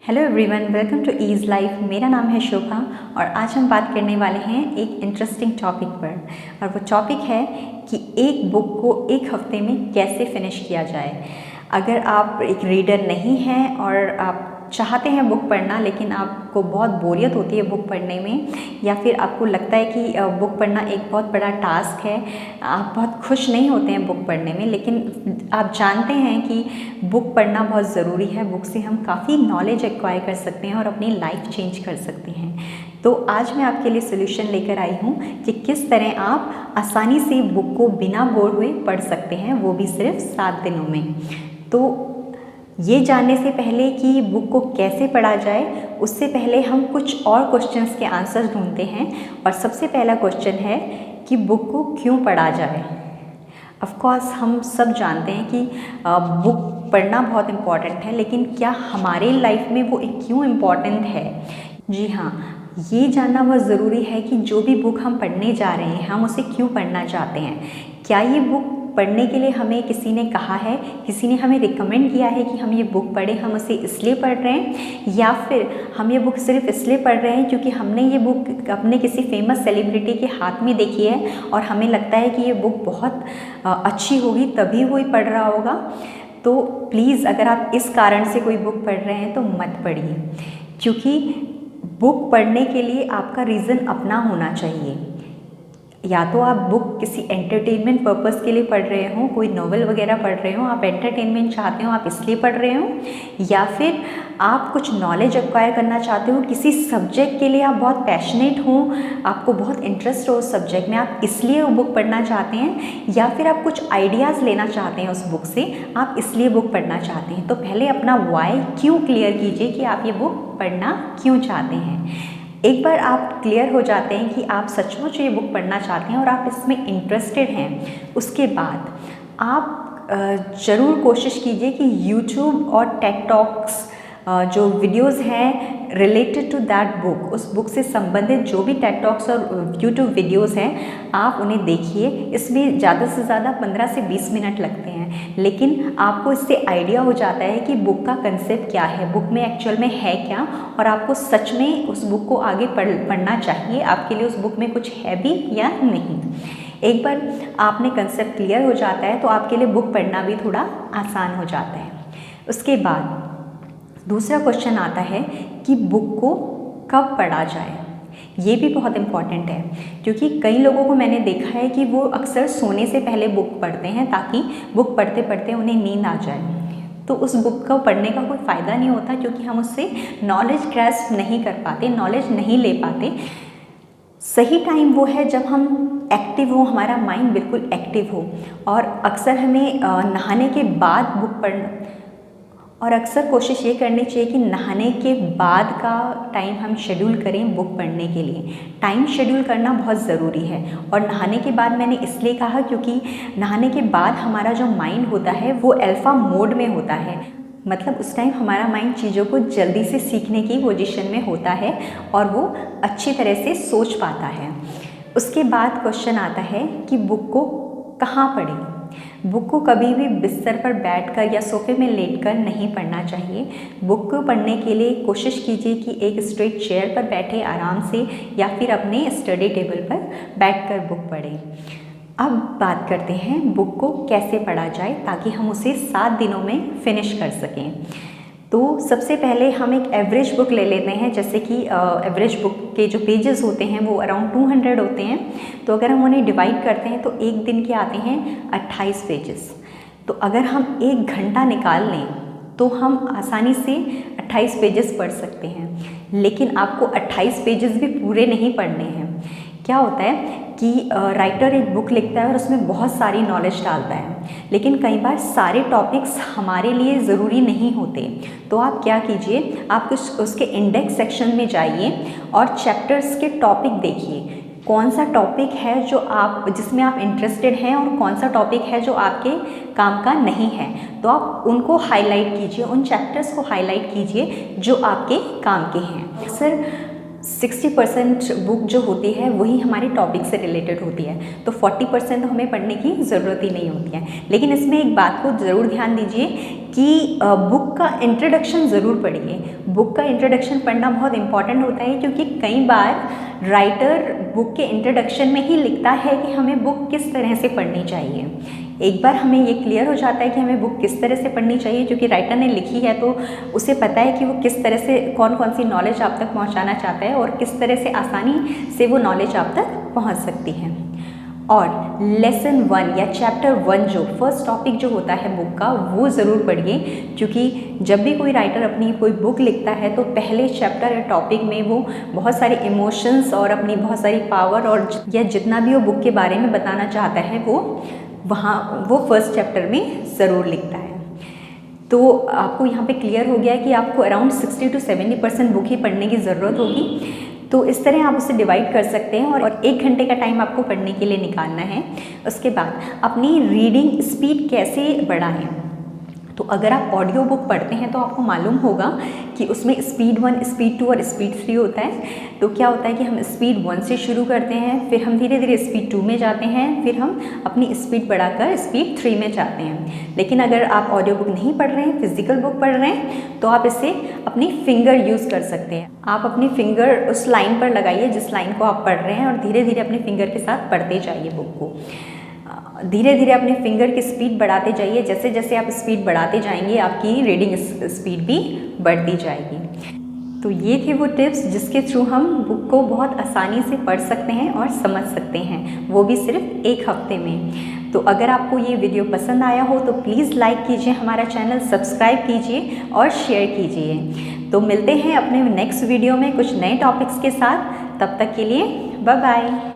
Hello everyone, welcome to ease life. मेरा नाम है शोभा और आज हम बात करने वाले हैं एक इंटरेस्टिंग टॉपिक पर। और वो टॉपिक है कि एक बुक को एक हफ्ते में कैसे फिनिश किया जाए। अगर आप एक रीडर नहीं हैं और आप चाहते हैं बुक पढ़ना लेकिन आपको बहुत बोरियत होती है बुक पढ़ने में, या फिर आपको लगता है कि बुक पढ़ना एक बहुत बड़ा टास्क है, आप बहुत खुश नहीं होते हैं बुक पढ़ने में, लेकिन आप जानते हैं कि बुक पढ़ना बहुत ज़रूरी है। बुक से हम काफ़ी नॉलेज एक्वायर कर सकते हैं और अपनी लाइफ चेंज कर सकते हैं। तो आज मैं आपके लिए सोल्यूशन लेकर आई हूँ कि किस तरह आप आसानी से बुक को बिना बोर हुए पढ़ सकते हैं, वो भी सिर्फ 7 दिनों में। तो ये जानने से पहले कि बुक को कैसे पढ़ा जाए, उससे पहले हम कुछ और क्वेश्चंस के आंसर ढूंढते हैं। और सबसे पहला क्वेश्चन है कि बुक को क्यों पढ़ा जाए। ऑफ कोर्स हम सब जानते हैं कि बुक पढ़ना बहुत इम्पॉर्टेंट है, लेकिन क्या हमारे लाइफ में वो क्यों इम्पॉर्टेंट है? जी हाँ, ये जानना बहुत ज़रूरी है कि जो भी बुक हम पढ़ने जा रहे हैं हम उसे क्यों पढ़ना चाहते हैं। क्या ये बुक पढ़ने के लिए हमें किसी ने कहा है, किसी ने हमें रिकमेंड किया है कि हम ये बुक पढ़ें, हम उसे इसलिए पढ़ रहे हैं, या फिर हम ये बुक सिर्फ इसलिए पढ़ रहे हैं क्योंकि हमने ये बुक अपने किसी फेमस सेलिब्रिटी के हाथ में देखी है और हमें लगता है कि ये बुक बहुत अच्छी होगी, तभी वो ही पढ़ रहा होगा। तो प्लीज़, अगर आप इस कारण से कोई बुक पढ़ रहे हैं तो मत पढ़िए, क्योंकि बुक पढ़ने के लिए आपका रीज़न अपना होना चाहिए। या तो आप बुक किसी एंटरटेनमेंट पर्पस के लिए पढ़ रहे हो, कोई नॉवल वगैरह पढ़ रहे हो, आप एंटरटेनमेंट चाहते हो, आप इसलिए पढ़ रहे हो, या फिर आप कुछ नॉलेज एक्वायर करना चाहते हो, किसी सब्जेक्ट के लिए आप बहुत पैशनेट हो, आपको बहुत इंटरेस्ट हो उस सब्जेक्ट में, आप इसलिए वो बुक पढ़ना चाहते हैं, या फिर आप कुछ आइडियाज़ लेना चाहते हैं उस बुक से, आप इसलिए बुक पढ़ना चाहते हैं। तो पहले अपना वाई क्यों क्लियर कीजिए कि आप ये बुक पढ़ना क्यों चाहते हैं। एक बार आप क्लियर हो जाते हैं कि आप सचमुच ये बुक पढ़ना चाहते हैं और आप इसमें इंटरेस्टेड हैं, उसके बाद आप ज़रूर कोशिश कीजिए कि यूट्यूब और टेड टॉक्स जो वीडियोस हैं रिलेटेड टू दैट बुक, उस बुक से संबंधित जो भी टेड टॉक्स और यूट्यूब वीडियोस हैं आप उन्हें देखिए। इसमें ज़्यादा से ज़्यादा 15 से 20 मिनट लगते हैं, लेकिन आपको इससे आइडिया हो जाता है कि बुक का कंसेप्ट क्या है, बुक में एक्चुअल में है क्या, और आपको सच में उस बुक को आगे पढ़ना चाहिए, आपके लिए उस बुक में कुछ है भी या नहीं। एक बार आपने कंसेप्ट क्लियर हो जाता है तो आपके लिए बुक पढ़ना भी थोड़ा आसान हो जाता है। उसके बाद दूसरा क्वेश्चन आता है कि बुक को कब पढ़ा जाए। ये भी बहुत इम्पॉर्टेंट है, क्योंकि कई लोगों को मैंने देखा है कि वो अक्सर सोने से पहले बुक पढ़ते हैं ताकि बुक पढ़ते पढ़ते उन्हें नींद आ जाए। तो उस बुक को पढ़ने का कोई फ़ायदा नहीं होता, क्योंकि हम उससे नॉलेज ग्रैस्प नहीं कर पाते, नॉलेज नहीं ले पाते। सही टाइम वो है जब हम एक्टिव हो, हमारा माइंड बिल्कुल एक्टिव हो, और अक्सर हमें नहाने के बाद बुक पढ़ना, और अक्सर कोशिश ये करनी चाहिए कि नहाने के बाद का टाइम हम शेड्यूल करें बुक पढ़ने के लिए। टाइम शेड्यूल करना बहुत ज़रूरी है। और नहाने के बाद मैंने इसलिए कहा क्योंकि नहाने के बाद हमारा जो माइंड होता है वो अल्फ़ा मोड में होता है, मतलब उस टाइम हमारा माइंड चीज़ों को जल्दी से सीखने की पोजीशन में होता है और वो अच्छी तरह से सोच पाता है। उसके बाद क्वेश्चन आता है कि बुक को कहाँ पढ़ें। बुक को कभी भी बिस्तर पर बैठकर या सोफे में लेटकर नहीं पढ़ना चाहिए। बुक को पढ़ने के लिए कोशिश कीजिए कि एक स्ट्रेट चेयर पर बैठे आराम से, या फिर अपने स्टडी टेबल पर बैठकर बुक पढ़ें। अब बात करते हैं बुक को कैसे पढ़ा जाए ताकि हम उसे 7 दिनों में फिनिश कर सकें। तो सबसे पहले हम एक एवरेज बुक ले लेते हैं, जैसे कि एवरेज बुक के जो पेजेस होते हैं वो अराउंड 200 होते हैं। तो अगर हम उन्हें डिवाइड करते हैं तो एक दिन के आते हैं 28 पेजेस। तो अगर हम 1 घंटा निकाल लें तो हम आसानी से 28 पेजेस पढ़ सकते हैं। लेकिन आपको 28 पेजेस भी पूरे नहीं पढ़ने हैं। क्या होता है कि राइटर एक बुक लिखता है और उसमें बहुत सारी नॉलेज डालता है, लेकिन कई बार सारे टॉपिक्स हमारे लिए ज़रूरी नहीं होते। तो आप क्या कीजिए, आप उसके इंडेक्स सेक्शन में जाइए और चैप्टर्स के टॉपिक देखिए, कौन सा टॉपिक है जो जिसमें आप इंटरेस्टेड हैं और कौन सा टॉपिक है जो आपके काम का नहीं है। तो आप उनको हाईलाइट कीजिए, उन चैप्टर्स को हाईलाइट कीजिए जो आपके काम के हैं। अक्सर 60% बुक जो होती है वही हमारे टॉपिक से रिलेटेड होती है, तो 40% हमें पढ़ने की ज़रूरत ही नहीं होती है। लेकिन इसमें एक बात को ज़रूर ध्यान दीजिए कि बुक का इंट्रोडक्शन ज़रूर पढ़िए। बुक का इंट्रोडक्शन पढ़ना बहुत इंपॉर्टेंट होता है, क्योंकि कई बार राइटर बुक के इंट्रोडक्शन में ही लिखता है कि हमें बुक किस तरह से पढ़नी चाहिए। एक बार हमें ये क्लियर हो जाता है कि हमें बुक किस तरह से पढ़नी चाहिए, क्योंकि राइटर ने लिखी है तो उसे पता है कि वो किस तरह से कौन कौन सी नॉलेज आप तक पहुंचाना चाहता है और किस तरह से आसानी से वो नॉलेज आप तक पहुंच सकती है। और लेसन 1 या चैप्टर 1 जो फर्स्ट टॉपिक जो होता है बुक का, वो ज़रूर पढ़िए, क्योंकि जब भी कोई राइटर अपनी कोई बुक लिखता है तो पहले चैप्टर या टॉपिक में वो बहुत सारे इमोशंस और अपनी बहुत सारी पावर और या जितना भी वो बुक के बारे में बताना चाहता है वो फर्स्ट चैप्टर में ज़रूर लिखता है। तो आपको यहाँ पे क्लियर हो गया कि आपको अराउंड 60 to 70% बुक ही पढ़ने की ज़रूरत होगी। तो इस तरह आप उसे डिवाइड कर सकते हैं और 1 घंटे का टाइम आपको पढ़ने के लिए निकालना है। उसके बाद अपनी रीडिंग स्पीड कैसे बढ़ाएं, तो अगर आप ऑडियो बुक पढ़ते हैं तो आपको मालूम होगा कि उसमें स्पीड 1, स्पीड 2 और स्पीड 3 होता है। तो क्या होता है कि हम स्पीड 1 से शुरू करते हैं, फिर हम धीरे धीरे स्पीड 2 में जाते हैं, फिर हम अपनी स्पीड बढ़ाकर स्पीड 3 में जाते हैं। लेकिन अगर आप ऑडियो बुक नहीं पढ़ रहे हैं, फिजिकल बुक पढ़ रहे हैं, तो आप इसे अपनी फिंगर यूज़ कर सकते हैं। आप अपनी फिंगर उस लाइन पर लगाइए जिस लाइन को आप पढ़ रहे हैं और धीरे धीरे अपने फिंगर के साथ पढ़ते जाइए बुक को। धीरे धीरे अपने फिंगर की स्पीड बढ़ाते जाइए। जैसे जैसे आप स्पीड बढ़ाते जाएंगे आपकी रीडिंग स्पीड भी बढ़ती जाएगी। तो ये थे वो टिप्स जिसके थ्रू हम बुक को बहुत आसानी से पढ़ सकते हैं और समझ सकते हैं, वो भी सिर्फ 1 हफ्ते में। तो अगर आपको ये वीडियो पसंद आया हो तो प्लीज़ लाइक कीजिए, हमारा चैनल सब्सक्राइब कीजिए और शेयर कीजिए। तो मिलते हैं अपने नेक्स्ट वीडियो में कुछ नए टॉपिक्स के साथ। तब तक के लिए बाय बाय।